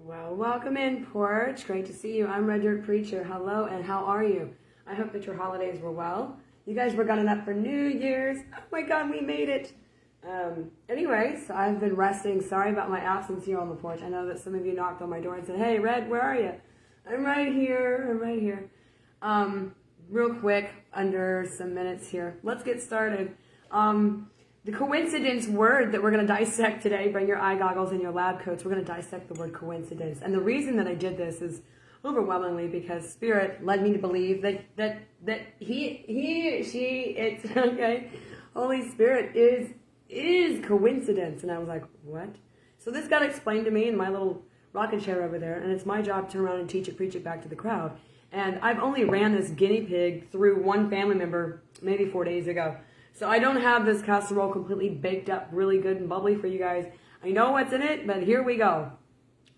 Well, welcome in, Porch. Great to see you. I'm Red Dirt Preacher. Hello, and how are you? I hope that your holidays were well. You guys were gunning up for New Year's. Oh my God, we made it. Anyway, so I've been resting. Sorry about my absence here on the porch. I know that some of you knocked on my door and said, "Hey, Red, where are you?" I'm right here. Real quick, under some minutes here. Let's get started. The coincidence word that we're going to dissect today, bring your eye goggles and your lab coats, we're going to dissect the word coincidence. And the reason that I did this is overwhelmingly because Spirit led me to believe that it's, okay, Holy Spirit is coincidence. And I was like, what? So this got explained to me in my little rocket chair over there, and it's my job to turn around and teach it, preach it back to the crowd. And I've only ran this guinea pig through one family member maybe 4 days ago. So I don't have this casserole completely baked up really good and bubbly for you guys. I know what's in it, but here we go.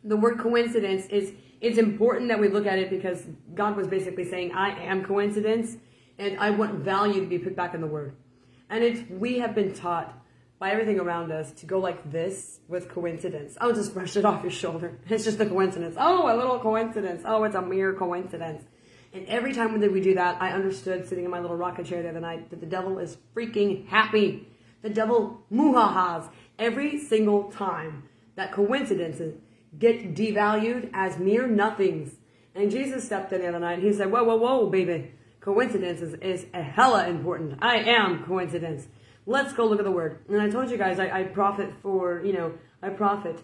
The word coincidence it's important that we look at it because God was basically saying, I am coincidence, and I want value to be put back in the word. And we have been taught by everything around us to go like this with coincidence. Oh, just brush it off your shoulder. It's just a coincidence. Oh, a little coincidence. Oh, it's a mere coincidence. And every time that we do that, I understood sitting in my little rocket chair the other night that the devil is freaking happy. The devil muhahas every single time that coincidences get devalued as mere nothings. And Jesus stepped in the other night and he said, whoa, baby. Coincidence is a hella important. I am coincidence. Let's go look at the word. And I told you guys, I profit for, I prophesize,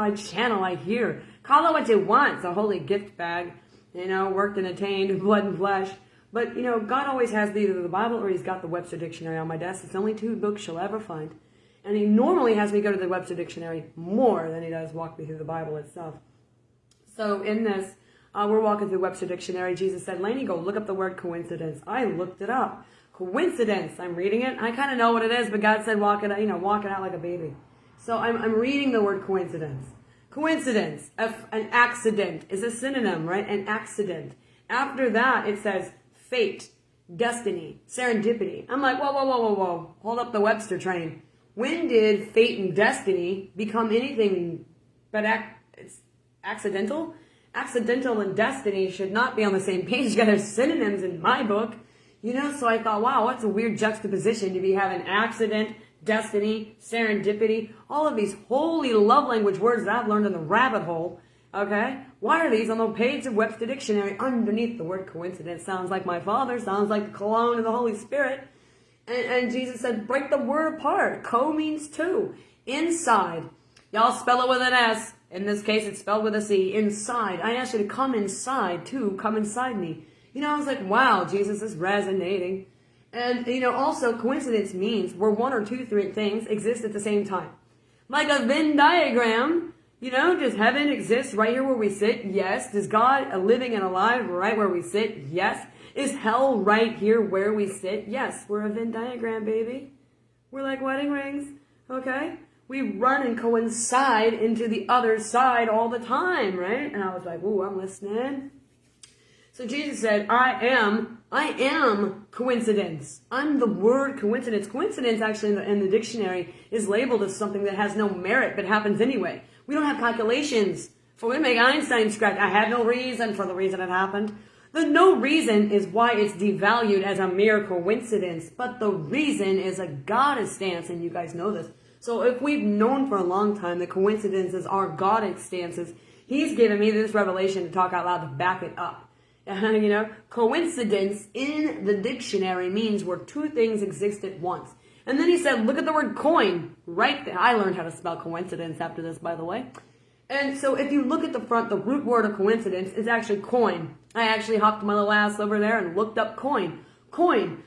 I channel, I hear. Call it what you want. It's a holy gift bag. Worked and attained, blood and flesh. But, God always has either the Bible or he's got the Webster Dictionary on my desk. It's the only 2 books you'll ever find. And he normally has me go to the Webster Dictionary more than he does walk me through the Bible itself. So in this, we're walking through Webster Dictionary. Jesus said, Lainey, go look up the word coincidence. I looked it up. Coincidence. I'm reading it. I kind of know what it is, but God said walk it out like a baby. So I'm reading the word coincidence. Coincidence, an accident, is a synonym, right? An accident. After that, it says fate, destiny, serendipity. I'm like, whoa. Hold up the Webster train. When did fate and destiny become anything but it's accidental? Accidental and destiny should not be on the same page. They're synonyms in my book. So I thought, wow, what's a weird juxtaposition to be having accident, destiny, serendipity, all of these holy love language words that I've learned in the rabbit hole, okay? Why are these on the page of Webster Dictionary underneath the word coincidence? Sounds like my Father, sounds like the cologne of the Holy Spirit. And Jesus said, break the word apart. Co means two. Inside. Y'all spell it with an S. In this case, it's spelled with a C. Inside. I asked you to come inside, too. Come inside me. I was like, wow, Jesus is resonating. And, also coincidence means where 1 or 2, 3 things exist at the same time. Like a Venn diagram, does heaven exist right here where we sit? Yes. Does God living and alive right where we sit? Yes. Is hell right here where we sit? Yes. We're a Venn diagram, baby. We're like wedding rings, okay? We run and coincide into the other side all the time, right? And I was like, ooh, I'm listening. So Jesus said, I am coincidence. I'm the word coincidence. Coincidence actually in the dictionary is labeled as something that has no merit but happens anyway. We don't have calculations for to make Einstein scratch. I had no reason for the reason it happened. The no reason is why it's devalued as a mere coincidence. But the reason is a Godic stance, and you guys know this. So if we've known for a long time that coincidences are Godic stances, he's given me this revelation to talk out loud to back it up. Coincidence in the dictionary means where 2 things exist at once. And then he said, look at the word coin right there. I learned how to spell coincidence after this, by the way. And so if you look at the front, the root word of coincidence is actually coin. I actually hopped my little ass over there and looked up coin. Coin,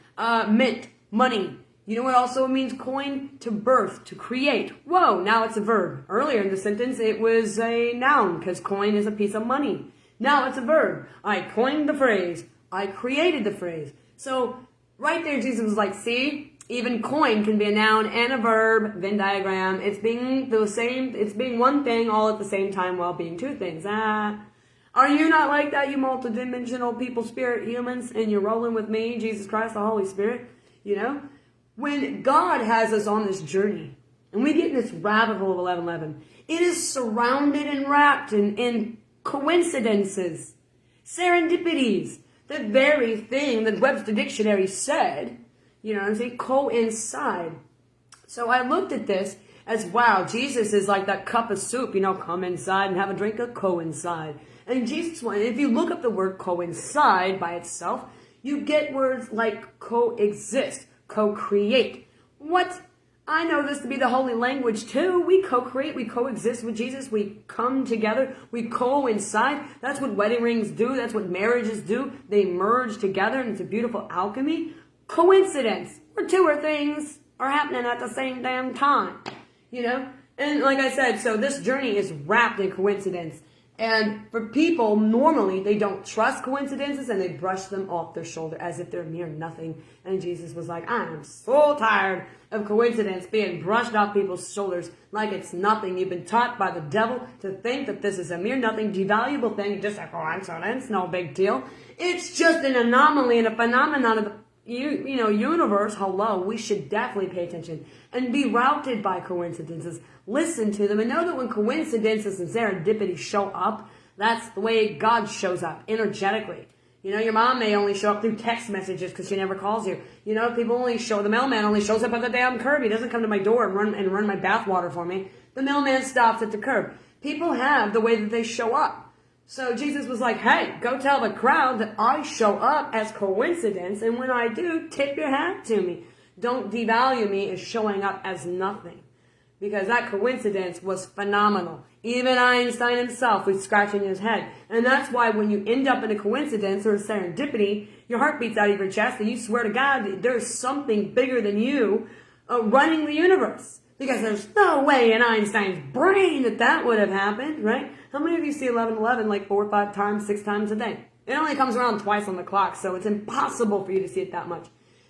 mint, money. You know what also means coin? To birth, to create. Whoa, now it's a verb. Earlier in the sentence, it was a noun because coin is a piece of money. Now it's a verb. I coined the phrase. I created the phrase. So right there, Jesus was like, see, even coin can be a noun and a verb, Venn diagram. It's being one thing all at the same time while being 2 things. Are you not like that, you multidimensional people, spirit, humans, and you're rolling with me, Jesus Christ, the Holy Spirit? When God has us on this journey, And we get in this rabbit hole of 11:11. It is surrounded and wrapped in coincidences, serendipities, the very thing that Webster Dictionary said, you know what I'm saying, coincide. So I looked at this as, wow, Jesus is like that cup of soup, you know, come inside and have a drink of coincide. And Jesus, if you look up the word coincide by itself, you get words like coexist, co-create. What? I know this to be the holy language too. We co-create, we coexist with Jesus, we come together, we coincide. That's what wedding rings do, that's what marriages do. They merge together and it's a beautiful alchemy. Coincidence, where two or things are happening at the same damn time, you know? And like I said, so this journey is wrapped in coincidence. And for people, normally, they don't trust coincidences and they brush them off their shoulder as if they're mere nothing. And Jesus was like, I am so tired of coincidence being brushed off people's shoulders like it's nothing. You've been taught by the devil to think that this is a mere nothing, devaluable thing, just a coincidence, no big deal. It's just an anomaly and a phenomenon of the universe. Hello, we should definitely pay attention and be routed by coincidences. Listen to them and know that when coincidences and serendipity show up, that's the way God shows up, energetically. You know, your mom may only show up through text messages because she never calls you. You know, the mailman only shows up at the damn curb. He doesn't come to my door and run my bath water for me. The mailman stops at the curb. People have the way that they show up. So Jesus was like, hey, go tell the crowd that I show up as coincidence, and when I do, tip your hat to me. Don't devalue me as showing up as nothing. Because that coincidence was phenomenal. Even Einstein himself was scratching his head. And that's why when you end up in a coincidence or a serendipity, your heart beats out of your chest and you swear to God that there's something bigger than you running the universe. Because there's no way in Einstein's brain that would have happened, right? How many of you see 11:11 like 4 or 5 times, 6 times a day? It only comes around twice on the clock, so it's impossible for you to see it that much.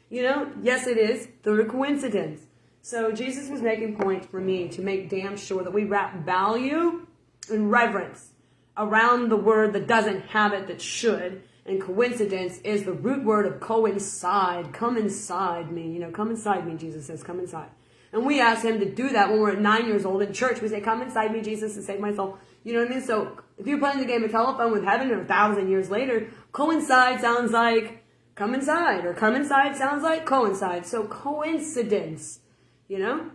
You know, yes it is, through coincidence. So Jesus was making points for me to make damn sure that we wrap value and reverence around the word that doesn't have it that should. And coincidence is the root word of coincide. Come inside me. You know, come inside me, Jesus says, come inside. And we ask him to do that when we're 9 years old in church. We say, come inside me, Jesus, and save my soul. You know what I mean? So if you're playing the game of telephone with heaven 1,000 years later, coincide sounds like come inside. Or come inside sounds like coincide. So coincidence, you know?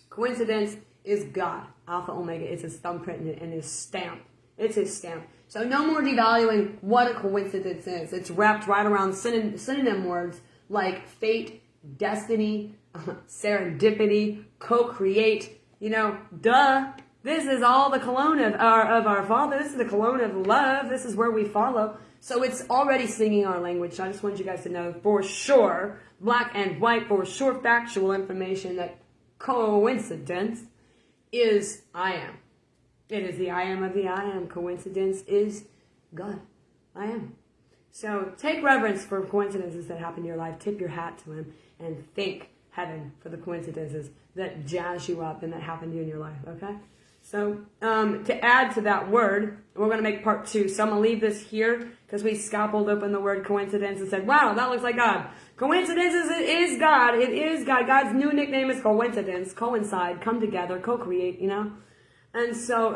Coincidence is God. Alpha, Omega. It's his thumbprint and his stamp. It's his stamp. So no more devaluing what a coincidence is. It's wrapped right around synonym words like fate, destiny, serendipity, co-create, you know, duh. This is all the cologne of our Father. This is the cologne of love. This is where we follow. So it's already singing our language. I just want you guys to know for sure, black and white, for sure factual information that coincidence is I am. It is the I am of the I am. Coincidence is God. I am. So take reverence for coincidences that happen in your life. Tip your hat to him and thank heaven for the coincidences that jazz you up and that happen to you in your life, okay? So to add to that word, we're going to make part 2. So I'm going to leave this here because we scalpeled open the word coincidence and said, wow, that looks like God. Coincidences, it is God. It is God. God's new nickname is coincidence, coincide, come together, co-create, you know? And so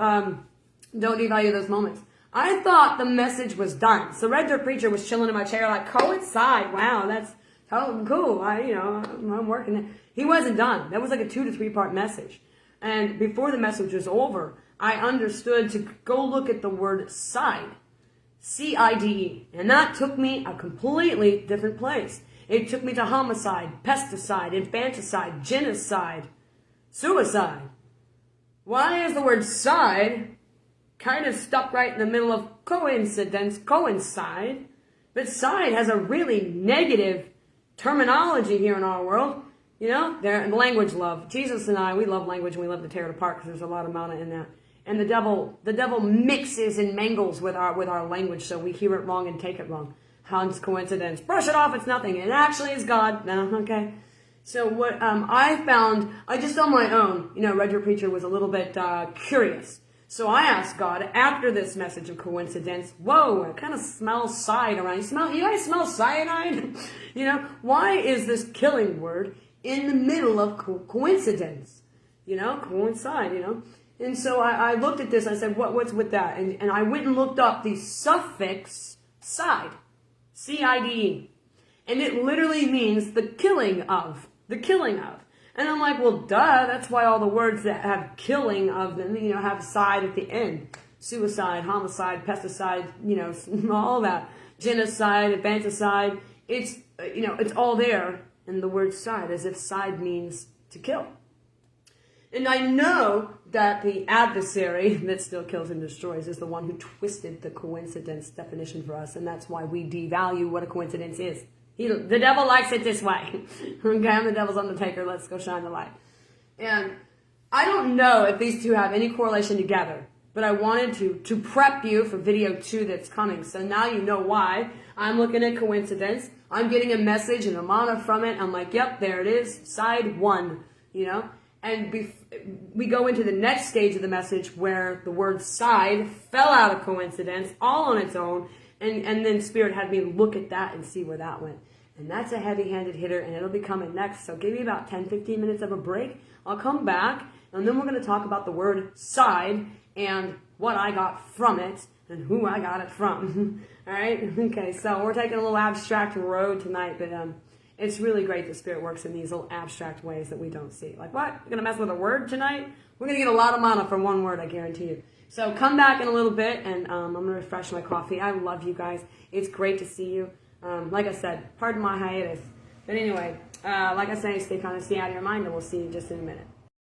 don't devalue those moments. I thought the message was done. So Red Dirt Preacher was chilling in my chair like, coincide, wow, that's cool. I'm working it. He wasn't done. That was like a 2 to 3 part message. And before the message was over, I understood to go look at the word side. C-I-D-E. And that took me a completely different place. It took me to homicide, pesticide, infanticide, genocide, suicide. Why is the word side kind of stuck right in the middle of coincidence, coincide? But side has a really negative terminology here in our world. You know, language love. Jesus and I, we love language and we love to tear it apart because there's a lot of mana in that. And the devil mixes and mangles with our language so we hear it wrong and take it wrong. Hans coincidence. Brush it off, it's nothing. It actually is God. No, okay. So what I found, I just on my own, you know, Red Dirt Preacher was a little bit curious. So I asked God after this message of coincidence, whoa, it kind of smells side around. You guys smell cyanide? You know, why is this killing word in the middle of coincidence? coincide, And so I looked at this, I said, what's with that? And I went and looked up the suffix side, C-I-D-E. And it literally means the killing of. And I'm like, well, duh, that's why all the words that have killing of them, have side at the end. Suicide, homicide, pesticide, all that. Genocide, infanticide. It's all there in the word side, as if side means to kill. And I know that the adversary that still kills and destroys is the one who twisted the coincidence definition for us, and that's why we devalue what a coincidence is. The devil likes it this way. Okay, I'm the devil's undertaker. Let's go shine the light. And I don't know if these two have any correlation together, but I wanted to prep you for video 2 that's coming. So now you know why I'm looking at coincidence. I'm getting a message and a mana from it. I'm like, yep, there it is. Side 1, And we go into the next stage of the message where the word side fell out of coincidence all on its own. And then Spirit had me look at that and see where that went. And that's a heavy-handed hitter, and it'll be coming next. So give me about 10, 15 minutes of a break. I'll come back, and then we're going to talk about the word side and what I got from it and who I got it from. All right? Okay, so we're taking a little abstract road tonight, but it's really great that Spirit works in these little abstract ways that we don't see. Like, what? You're going to mess with a word tonight? We're going to get a lot of mana from one word, I guarantee you. So come back in a little bit, and I'm going to refresh my coffee. I love you guys. It's great to see you. Like I said, pardon my hiatus. But anyway, like I say, stay kind of stay out of your mind, and we'll see you just in a minute.